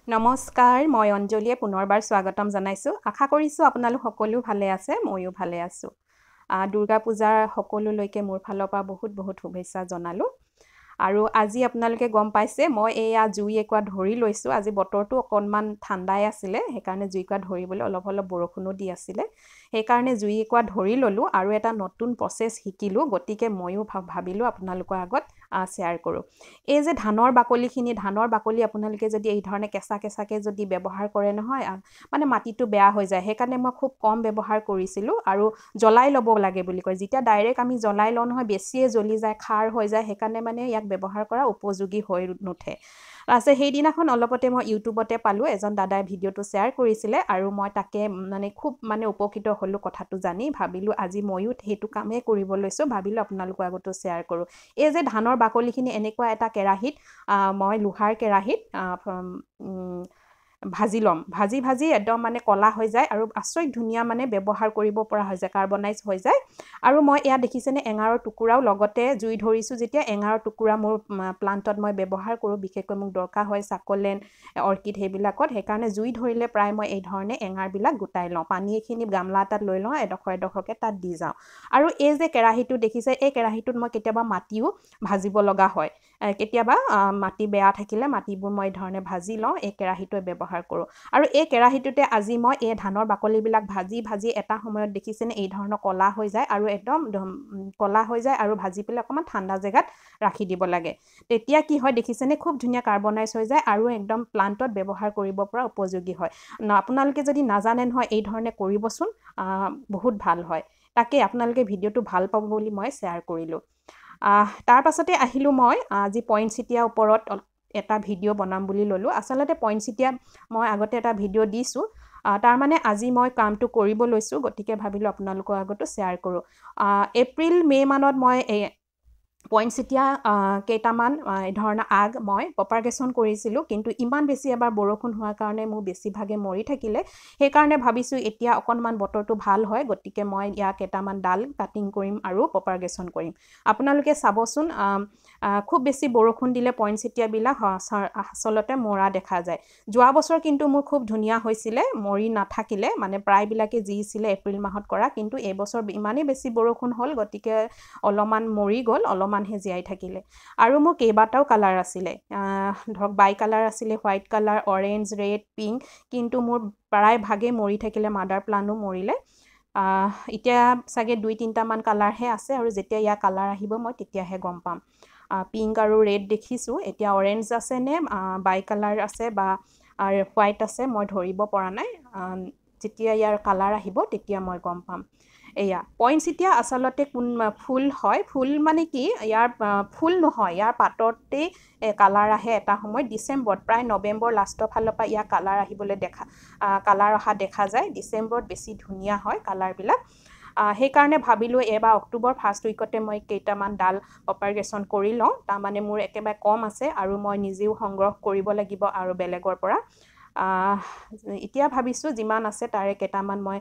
নমস্কাৰ মই অঞ্জলিয়ে পুনৰবাৰ স্বাগতম জনাইছো আশা কৰিছো আপোনালোক সকলো ভালে আছে ময়ো ভালে আছো দুৰ্গা পূজাৰ সকলোলৈকে মোৰ ফালৰ পৰা বহুত শুভেচ্ছা জনালো আৰু আজি আপোনালোকে গম পাইছে মই এয়া জুই একোৱা ধৰি লৈছো আজি বতৰটো অকনমান ঠাণ্ডাই আছিল হেকাৰণে জুই একোৱা ধৰিবলৈ অলপ বৰষুণো দি আছিল হেকাৰণে জুই একোৱা ধৰি ললো আৰু এটা নতুন প্ৰসেস শিকিলো গতিকে ময়ো ভাবিলো আপোনালোকৰ আগত শেয়াৰ কৰো এই যে ধানৰ বাকলি আপোনালোকে যদি এই ধৰণে কেঁচাকে যদি ব্যৱহাৰ কৰে নহয় মানে মাটিটো বেয়া হৈ যায় হেকাৰণে মই খুব কম ব্যৱহাৰ কৰিছিলো আৰু জ্বলাই লব লাগে বুলি কয় যেতিয়া ডাইৰেক্ট আমি জ্বলাই লওঁ নহয় বেছিয়ে জ্বলি যায় খাৰ হৈ যায় হেকাৰণে মানে ইয়াক ব্যৱহাৰ কৰা উপযোগী হৈ নুঠে আছে সেইদিনাখন অলপতে মই ইউটিউবতে পালো এজন দাদাই ভিডিওটো শেয়াৰ কৰিছিলে আৰু মই তাকে মানে খুব মানে উপকৃত হলো কথাটো জানি ভাবিলো আজি ময়ো হেতু কামে কৰিব লৈছো ভাবিলো আপোনালোকৰ আগতো শেয়াৰ কৰো এই যে ধানৰ বাকলিখিনি এনেকুৱা এটা কেৰাহিত মই লোহাৰ কেৰাহিত ভাজি লম ভাজি একদম মানে কলা হৈ যায় আৰু আচৰিত ধুনিয়া মানে ব্যৱহাৰ কৰিব পৰা হৈ যায় কাৰ্বনাইজ হৈ যায় আৰু মই এয়া দেখিছেনে এঙাৰৰ টুকুৰাও লগতে জুই ধৰিছো যেতিয়া এঙাৰৰ টুকুৰা মোৰ প্লান্টত মই ব্যৱহাৰ কৰো বিশেষকৈ মোক দৰকাৰ হয় সাকলেন অৰ্কিড হেবিলাকত হেকাৰণে জুই ধৰিলে প্ৰায় মই এই ধৰণে এঙাৰ বিলাক গুটাই লওঁ পানীখিনি গামলা এটাত লৈ লওঁ এডখৰকে তাত দি যাওঁ আৰু এই যে কেৰাহিটো দেখিছে এই কেৰাহিটোত মই কেতিয়াবা মাটিও ভাজিব লগা হয় কেতিয়াবা মাটি বেয়া থাকিলে মাটিবোৰ মই ধৰণে ভাজি লওঁ এই কেৰাহিটোৱে ব্যৱহাৰ কৰো আৰু এই কেৰাহিটোতে আজি মই এই ধানৰ বাকলি বিলাক ভাজি এটা সময়ত দেখিছেনে এই ধৰণৰ কলা হৈ যায় আৰু একদম কলা হৈ যায় আৰু ভাজি পেলাই অকমান ঠাণ্ডা জেগাত ৰাখি দিব লাগে তেতিয়া কি হয় দেখিছেনে খুব ধুনিয়া কাৰ্বনাইজ হৈ যায় আৰু একদম প্লান্টত ব্যৱহাৰ কৰিব পৰা উপযোগী হয় আপোনালোকে যদি নাজানে নহয় এই ধৰণে কৰিবচোন বহুত ভাল হয় তাকে আপোনালোকে ভিডিওটো ভাল পাব বুলি মই শেয়াৰ কৰিলো তাৰ পাছতে আহিলো মই আজি পইণ্টছিটিয়া ওপৰত এটা ভিডিও বনাম বুলি ললো আসলতে পইণ্টছিটিয়া মই আগতে এটা ভিডিও দিছো তাৰ মানে আজি মই কামটো কৰিব লৈছো গতিকে ভাবিলো আপোনালোকৰ আগতো শেয়াৰ কৰো এপ্ৰিল মে মানত মই পইণ্টছিটিয়া কেইটামান এই ধৰণৰ আগ মই প্ৰপাগেশ্যন কৰিছিলো কিন্তু ইমান বেছি এবাৰ বৰষুণ হোৱাৰ কাৰণে মোৰ বেছি ভাগে মৰি থাকিলে সেই কাৰণে ভাবিছো এতিয়া অকনমান বতৰটো ভাল হয় গতিকে মই ইয়া কেইটামান ডাল কাটিং কৰিম আৰু প্ৰপাগেশ্যন কৰিম আপোনালোকে চাবচোন খুব বেছি বৰষুণ দিলে পইণ্টছিটিয়া বিলাক আসলতে মৰা দেখা যায় যোৱা বছৰ কিন্তু মোৰ খুব ধুনিয়া হৈছিলে মৰি নাথাকিলে মানে প্ৰায় বিলাকে জিছিলে এপ্ৰিল মাহত কৰা কিন্তু এই বছৰ ইমানেই বেছি বৰষুণ হ'ল গতিকে অলমান মৰি গল অলমানহে জিয়াই থাকিলে আৰু মোৰ কেইবাটাও কালাৰ আছিলে ধৰক বাই কালাৰ আছিলে white colour orange red pink কিন্তু মোৰ প্ৰায় ভাগে মৰি থাকিলে মাদাৰ প্লান্টো মৰিলে এতিয়া সাগে 2-3টা মান কালাৰ হে আছে আৰু যেতিয়া ইয়া কালাৰ আহিব মই তেতিয়াহে গম পাম পিংক আৰু ৰেড দেখিছো এতিয়া অৰেঞ্জ আছে নে বাই কালাৰ আছে বা হোৱাইট আছে মই ধৰিব পৰা নাই যেতিয়া ইয়াৰ কালাৰ আহিব তেতিয়া মই গম পাম এয়া পইণ্টছিটিয়া আসলতে কোন ফুল হয় ফুল মানে কি ইয়াৰ ফুল নহয় ইয়াৰ পাততে কালাৰ আহে এটা সময় ডিসেম্বৰত প্ৰায় নৱেম্বৰ লাষ্টৰ ফালৰ পৰা ইয়া কালাৰ আহিবলৈ কালাৰ অহা দেখা যায় ডিসেম্বৰত বেছি ধুনিয়া হয় কালাৰ বিলাক সেই কাৰণে ভাবিলো এবা অক্টোবৰ ফাৰ্ষ্ট উইকতে মই কেইটামান ডাল প্ৰপাগেশ্যন কৰি লওঁ তাৰ মানে মোৰ একেবাৰে কম আছে আৰু মই নিজেও সংগ্ৰহ কৰিব লাগিব আৰু বেলেগৰ পৰা এতিয়া ভাবিছো যিমান আছে তাৰে কেইটামান মই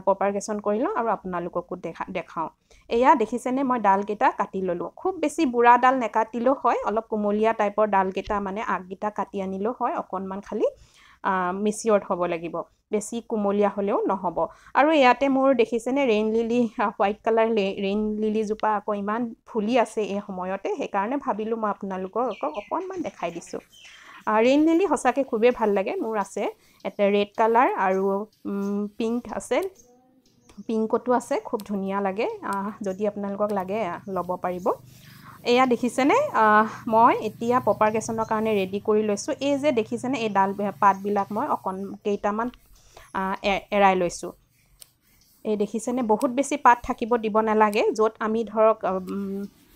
প্ৰপাগেশ্যন কৰি লওঁ আৰু আপোনালোককো দেখাও এয়া দেখিছেনে মই ডাল কেইটা কাটি ললো খুব বেছি বুঢ়া ডাল নেকাটিলো হয় অলপ কুমলীয়া টাইপৰ ডাল কেইটা মানে আগগিটা কাটি আনিলো হয় অকনমান খালি মিচিয়ৰ্ড হ'ব লাগিব বেছি কুমলীয়া হলেও নহব আৰু ইয়াতে মোৰ দেখিছেনে rain lily white colour rain lily জোপা আকৌ ইমান ফুলি আছে এই সময়তে সেই কাৰণে ভাবিলো মই আপোনালোকক অকনমান দেখাই দিছো ৰেইন লিলি হসাকে খুবে ভাল লাগে মোৰ আছে এটা ৰেড কালাৰ আৰু পিংক আছে পিংকটো আছে খুব ধুনিয়া লাগে যদি আপোনালোকক লাগে লব পাৰিব এয়া দেখিছেনে মই এতিয়া প্ৰপাগেশ্যনৰ কাৰণে ৰেডি কৰি লৈছো এই যে দেখিছেনে এই ডাল পাত বিলাক মই কেইটামান এৰাই লৈছো এই দেখিছেনে বহুত বেছি পাত থাকিব দিব নালাগে যত আমি ধৰক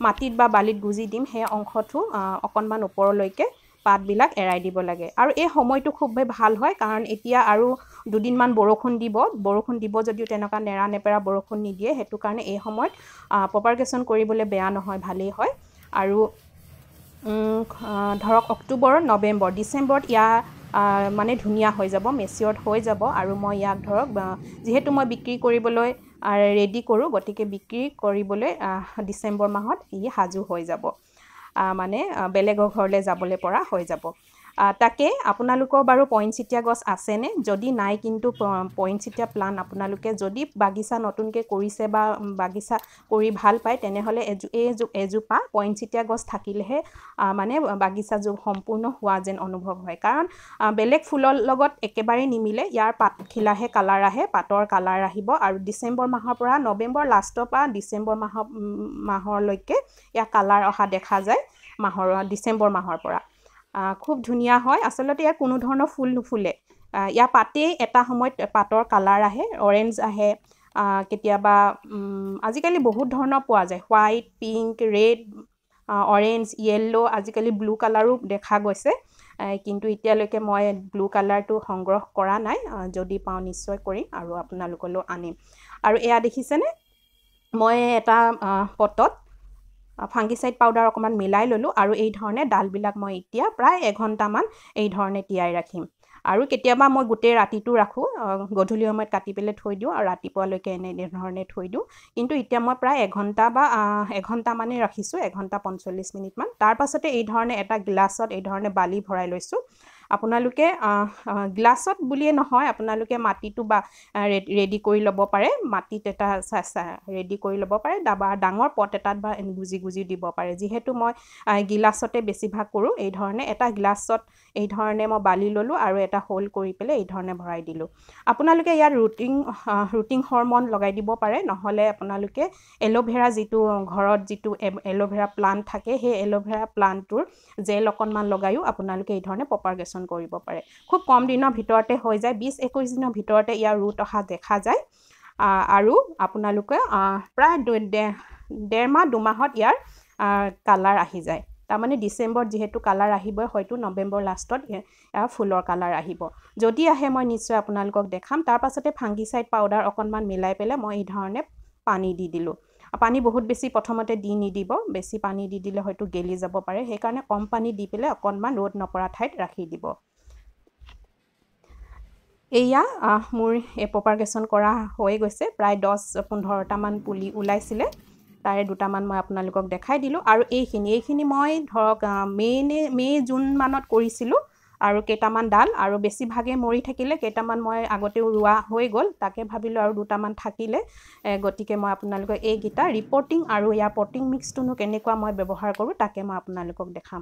মাটিত বা বালিত গুজি দিম সেই অংশটো অকনমান ওপৰলৈকে পাত বিলাক এৰাই দিব লাগে আৰু এই সময়টো খুব ভাল হয় কাৰণ এতিয়া আৰু দুদিন মান বৰষুণ দিব যদিও তেনেকা নেৰা নেপেৰা বৰষুণ নিদিয়ে হেতু কাৰণে এই সময়ত প্ৰপাগেশ্যন কৰিবলৈ বেয়া নহয় ভালেই হয় আৰু ধৰক অক্টোবৰ নৱেম্বৰ ডিসেম্বৰত ইয়া মানে ধুনিয়া হৈ যাব মেচিয়ৰ্ড হৈ যাব আৰু মই ইয়াক ধৰক যেহেতু মই বিক্ৰী কৰিবলৈ ৰেডি কৰো গতিকে বিক্ৰী কৰিবলৈ ডিসেম্বৰ মাহত ই হাজু হৈ যাব মানে বেলেগৰ ঘৰলৈ যাবলৈ পৰা হৈ যাব তাকে আপোনালোকৰ বাৰু পইণ্টচিটিয়া গছ আছেনে যদি নাই কিন্তু পইণ্টচিটিয়া প্লাণ্ট আপোনালোকে যদি বাগিচা নতুনকৈ কৰিছে বা বাগিচা কৰি ভাল পায় তেনেহ'লে এজোপা পইণ্টচিটিয়া গছ থাকিলেহে মানে বাগিচাযোৰ সম্পূৰ্ণ হোৱা যেন অনুভৱ হয় কাৰণ বেলেগ ফুলৰ লগত একেবাৰে নিমিলে ইয়াৰ পাতখিলাহে কালাৰ আহে পাতৰ কালাৰ আহিব আৰু ডিচেম্বৰ মাহৰ পৰা নৱেম্বৰ লাষ্টৰ পৰা ডিচেম্বৰ মাহৰলৈকে ইয়াৰ কালাৰ অহা দেখা যায় ডিচেম্বৰ মাহৰ পৰা খুব ধুনীয়া হয় আচলতে ইয়াৰ কোনো ধৰণৰ ফুল নুফুলে ইয়াৰ পাতেই এটা সময়ত পাতৰ কালাৰ আহে অৰেঞ্জ আহে কেতিয়াবা আজিকালি বহুত ধৰণৰ পোৱা যায় white pink red orange yellow আজিকালি ব্লু কালাৰো দেখা গৈছে কিন্তু এতিয়ালৈকে মই ব্লু কালাৰটো সংগ্ৰহ কৰা নাই যদি পাওঁ নিশ্চয় কৰিম আৰু আপোনালোকলৈ আনিম আৰু এয়া দেখিছেনে মই এটা পটত ফাংগিচাইড পাউডাৰ অকণমান মিলাই ল'লোঁ আৰু এই ধৰণে ডালবিলাক মই এতিয়া প্ৰায় এঘণ্টামান এই ধৰণে তিয়াই ৰাখিম আৰু কেতিয়াবা মই গোটেই ৰাতিটো ৰাখোঁ গধূলি সময়ত কাটি পেলাই থৈ দিওঁ আৰু ৰাতিপুৱালৈকে এনেধৰণে থৈ দিওঁ কিন্তু এতিয়া মই প্ৰায় এঘণ্টা বা এঘণ্টামানেই ৰাখিছোঁ 1:45 মিনিটমান তাৰ পাছতে এই ধৰণে এটা গ্লাছত এই ধৰণে বালি ভৰাই লৈছোঁ আপোনালোকে গ্লাছত বুলিয়ে নহয় আপোনালোকে মাটিটো বা ৰেডি কৰি ল'ব পাৰে মাটিত এটা ৰেডি কৰি ল'ব পাৰে বা ডাঙৰ পট এটাত বা গুজি দিব পাৰে যিহেতু মই গিলাচতে বেছিভাগ কৰোঁ এই ধৰণে এটা গ্লাছত এই ধৰণে মই বালি ল'লোঁ আৰু এটা হোল কৰি পেলাই এই ধৰণে ভৰাই দিলোঁ আপোনালোকে ইয়াত ৰুটিং হৰমন লগাই দিব পাৰে নহ'লে আপোনালোকে এল'ভেৰা যিটো ঘৰত যিটো এল'ভেৰা প্লাণ্ট থাকে সেই এল'ভেৰা প্লাণ্টটোৰ জেল অকণমান লগায়ো আপোনালোকে এই ধৰণে প্ৰপাৰগেশ্যন কৰিব পাৰে খুব কম দিনৰ ভিতৰতে হৈ যায় 20-21 দিনৰ ভিতৰতে ইয়াৰ ৰুট অহা দেখা যায় আৰু আপোনালোকে প্ৰায় 1.5 মাহ 2 মাহত ইয়াৰ কালাৰ আহি যায় তাৰমানে ডিচেম্বৰত যিহেতু কালাৰ আহিবই হয়তো নৱেম্বৰ লাষ্টত ইয়াৰ ফুলৰ কালাৰ আহিব যদি আহে মই নিশ্চয় আপোনালোকক দেখাম তাৰ পাছতে ফাংগিচাইড পাউডাৰ অকণমান মিলাই পেলাই মই এই ধৰণে পানী দি দিলোঁ পানী বহুত বেছি প্ৰথমতে দি নিদিব বেছি পানী দি দিলে হয়তো গেলি যাব পাৰে সেইকাৰণে কম পানী দি পেলাই অকণমান ৰ'দ নপৰা ঠাইত ৰাখি দিব এয়া মোৰ এই প্ৰপাৰগেশ্যন কৰা হৈ গৈছে প্ৰায় 10-15টামান পুলি ওলাইছিলে তাৰে দুটামান মই আপোনালোকক দেখাই দিলোঁ আৰু এইখিনি মই ধৰক মে জুন মানত কৰিছিলোঁ আৰু কেইটামান ডাল আৰু বেছিভাগে মৰি থাকিলে কেইটামান মই আগতেও ৰোৱা হৈ গ'ল তাকে ভাবিলোঁ আৰু দুটামান থাকিলে গতিকে মই আপোনালোকক এইকেইটা ৰিপৰ্টিং আৰু ইয়াৰ পটিং মিক্সটোনো কেনেকুৱা মই ব্যৱহাৰ কৰোঁ তাকে মই আপোনালোকক দেখাম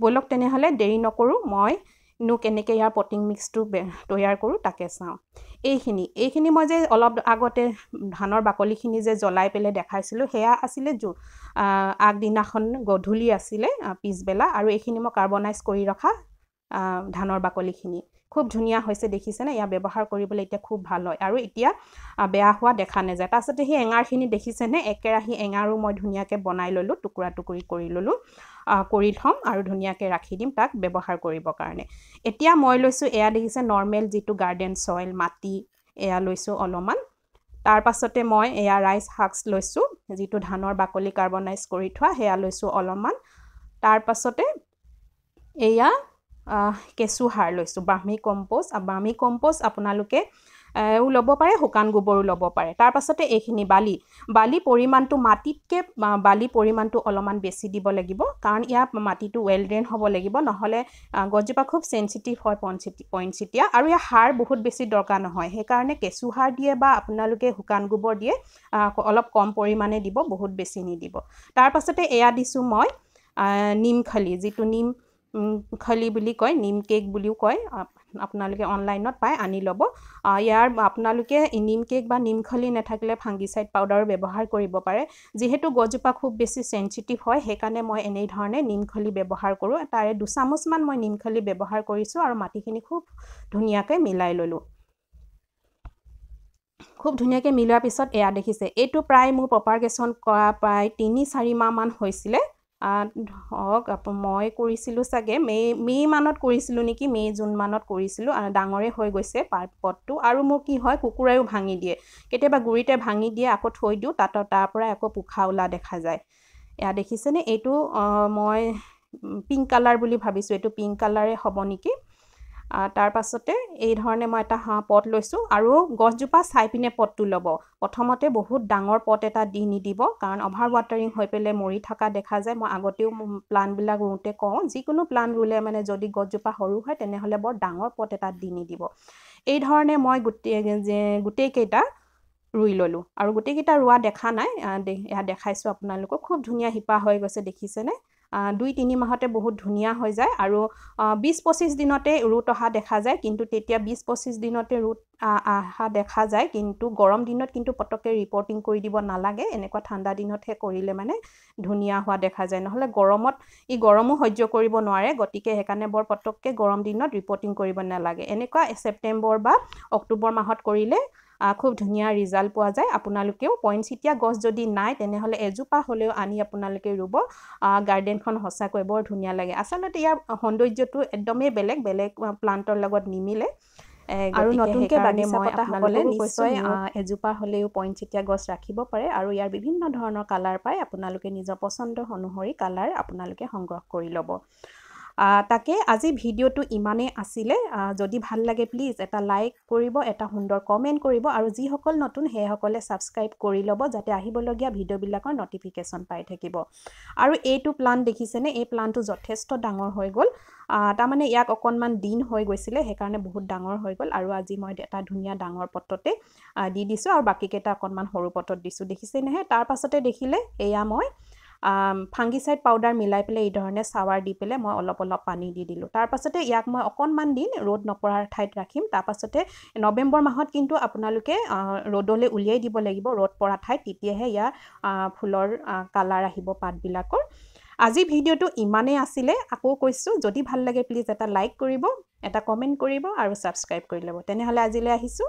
বলক তেনেহ'লে দেৰি নকৰোঁ মই কেনেকৈ ইয়াৰ পটিং মিক্সটো তৈয়াৰ কৰোঁ তাকে চাওঁ এইখিনি মই যে অলপ আগতে ধানৰ বাকলিখিনি যে জ্বলাই পেলাই দেখাইছিলোঁ সেয়া আছিলে আগদিনাখন গধূলি আছিলে পিছবেলা আৰু এইখিনি মই কাৰ্বনাইজ কৰি ৰখা ধানৰ বাকলিখিনি খুব ধুনীয়া হৈছে দেখিছেনে ইয়াৰ ব্যৱহাৰ কৰিবলৈ এতিয়া খুব ভাল হয় আৰু এতিয়া বেয়া হোৱা দেখা নাযায় তাৰপিছতে সেই এঙাৰখিনি দেখিছেনে একেৰাহি এঙাৰো মই ধুনীয়াকৈ বনাই ল'লোঁ টুকুৰা টুকুৰি কৰি ল'লোঁ কৰি থ'ম আৰু ধুনীয়াকৈ ৰাখি দিম তাক ব্যৱহাৰ কৰিবৰ কাৰণে এতিয়া মই লৈছোঁ এয়া দেখিছে নৰ্মেল যিটো গাৰ্ডেন চইল মাটি এয়া লৈছোঁ অলপমান তাৰ পাছতে মই এয়া ৰাইচ হাস্ক লৈছোঁ যিটো ধানৰ বাকলি কাৰ্বনাইজ কৰি থোৱা সেয়া লৈছোঁ অলপমান তাৰ পাছতে এয়া কেঁচু সাৰ লৈছোঁ বাৰ্মি কম্পোষ্ট আপোনালোকে ল'ব পাৰে শুকান গোবৰো ল'ব পাৰে তাৰ পাছতে এইখিনি বালি পৰিমাণটো মাটিতকৈ বালি পৰিমাণটো অলপমান বেছি দিব লাগিব কাৰণ ইয়াৰ মাটিটো ৱেল ড্ৰেইন হ'ব লাগিব নহ'লে গছজোপা খুব চেঞ্চিটিভ হয় পইণ্টচিটিয়া আৰু ইয়াৰ সাৰ বহুত বেছি দৰকাৰ নহয় সেইকাৰণে কেঁচু সাৰ দিয়ে বা আপোনালোকে শুকান গোবৰ দিয়ে অলপ কম পৰিমাণে দিব বহুত বেছি নিদিব তাৰ পাছতে এয়া দিছোঁ মই নিমখলি যিটো নিম খলি বুলি কয় নিম কেক বুলিও কয় আপোনালোকে অনলাইনত পায় আনি ল'ব ইয়াৰ আপোনালোকে নিম কেক বা নিমখলি নাথাকিলে ফাংগিচাইড পাউডাৰো ব্যৱহাৰ কৰিব পাৰে যিহেতু গছজোপা খুব বেছি চেঞ্চিটিভ হয় সেইকাৰণে মই এনেই ধৰণে নিমখলি ব্যৱহাৰ কৰোঁ তাৰে 2 চামুচমান মই নিমখলি ব্যৱহাৰ কৰিছোঁ আৰু মাটিখিনি খুব ধুনীয়াকৈ মিলাই ল'লোঁ খুব ধুনীয়াকৈ মিলোৱাৰ পিছত এয়া দেখিছে এইটো প্ৰায় মোৰ প্ৰপাৰগেশ্যন কৰা প্ৰায় 3-4 মাহমান হৈছিলে মই কৰিছিলোঁ চাগে মে মানত কৰিছিলোঁ নেকি মে জুন মানত কৰিছিলোঁ আৰু ডাঙৰে হৈ গৈছে পটটো আৰু মোৰ কি হয় কুকুৰায়ো ভাঙি দিয়ে কেতিয়াবা গুৰিতে ভাঙি দিয়ে আকৌ থৈ দিওঁ তাৰ পৰা আকৌ পোখা ওলা দেখা যায় এয়া দেখিছেনে এইটো মই পিংক কালাৰ বুলি ভাবিছোঁ এইটো পিংক কালাৰে হ'ব নেকি তাৰ পাছতে এই ধৰণে মই এটা পট লৈছোঁ আৰু গছজোপা চাই পিনে পটটো ল'ব প্ৰথমতে বহুত ডাঙৰ পট এটা দি নিদিব কাৰণ অভাৰ ৱাটাৰিং হৈ পেলাই মৰি থকা দেখা যায় মই আগতেও প্লাণ্টবিলাক ৰুওঁতে কওঁ যিকোনো প্লাণ্ট ৰুলে মানে যদি গছজোপা সৰু হয় তেনেহ'লে বৰ ডাঙৰ পট এটা দি নিদিব এই ধৰণে মই গোটেইকেইটা ৰুই ল'লোঁ আৰু গোটেইকেইটা ৰোৱা দেখা নাই এয়া দেখাইছোঁ আপোনালোকক খুব ধুনীয়া শিপা হৈ গৈছে দেখিছেনে 2-3 মাহতে বহুত ধুনীয়া হৈ যায় আৰু 20-25 দিনতে ৰুট অহা দেখা যায় কিন্তু তেতিয়া 20-25 দিনতে ৰুট অহা দেখা যায় কিন্তু গৰম দিনত কিন্তু পটককৈ ৰিপৰ্টিং কৰি দিব নালাগে এনেকুৱা ঠাণ্ডা দিনতহে কৰিলে মানে ধুনীয়া হোৱা দেখা যায় নহ'লে গৰমত গৰমো সহ্য কৰিব নোৱাৰে গতিকে সেইকাৰণে বৰ পটককৈ গৰম দিনত ৰিপৰ্টিং কৰিব নালাগে এনেকুৱা ছেপ্টেম্বৰ বা অক্টোবৰ মাহত কৰিলে খুব ধুনীয়া ৰিজাল্ট পোৱা যায় আপোনালোকেও পইণ্টছিটিয়া গছ যদি নাই তেনেহ'লে এজোপা হ'লেও আনি আপোনালোকে ৰুব গাৰ্ডেনখন সঁচাকৈ বৰ ধুনীয়া লাগে আচলতে ইয়াৰ সৌন্দৰ্যটো একদমেই বেলেগ প্লাণ্টৰ লগত নিমিলে আৰু নতুনকৈ বাগিচা পতাসকলে নিশ্চয় এজোপা হ'লেও পইণ্টছিটিয়া গছ ৰাখিব পাৰে আৰু ইয়াৰ বিভিন্ন ধৰণৰ কালাৰ পায় আপোনালোকে নিজৰ পচন্দ অনুসৰি কালাৰ আপোনালোকে সংগ্ৰহ কৰি ল'ব তাকে আজি ভিডিঅ'টো ইমানেই আছিলে যদি ভাল লাগে প্লিজ এটা লাইক কৰিব এটা সুন্দৰ কমেণ্ট কৰিব আৰু যিসকল নতুন সেইসকলে ছাবস্ক্ৰাইব কৰি ল'ব যাতে আহিবলগীয়া ভিডিঅ'বিলাকৰ নটিফিকেশ্যন পাই থাকিব আৰু এইটো প্লাণ্ট দেখিছেনে এই প্লাণ্টটো যথেষ্ট ডাঙৰ হৈ গ'ল তাৰমানে ইয়াক অকণমান দিন হৈ গৈছিলে সেইকাৰণে বহুত ডাঙৰ হৈ গ'ল আৰু আজি মই এটা ধুনীয়া ডাঙৰ পটতে দি দিছোঁ আৰু বাকীকেইটা অকণমান সৰু পটত দিছোঁ দেখিছেনেহে তাৰ পাছতে দেখিলে এয়া মই ফাংগিচাইড পাউডাৰ মিলাই পেলাই এই ধৰণে চাৱাৰ দি পেলাই মই অলপ পানী দি দিলোঁ তাৰ পাছতে ইয়াক মই অকণমান দিন ৰ'দ নপৰাৰ ঠাইত ৰাখিম তাৰ পাছতে নৱেম্বৰ মাহত কিন্তু আপোনালোকে ৰ'দলৈ উলিয়াই দিব লাগিব ৰ'দ পৰা ঠাইত তেতিয়াহে ইয়াৰ ফুলৰ কালাৰ আহিব পাতবিলাকৰ আজি ভিডিঅ'টো ইমানেই আছিলে আকৌ কৈছোঁ যদি ভাল লাগে প্লিজ এটা লাইক কৰিব এটা কমেণ্ট কৰিব আৰু ছাবস্ক্ৰাইব কৰি ল'ব তেনেহ'লে আজিলৈ আহিছোঁ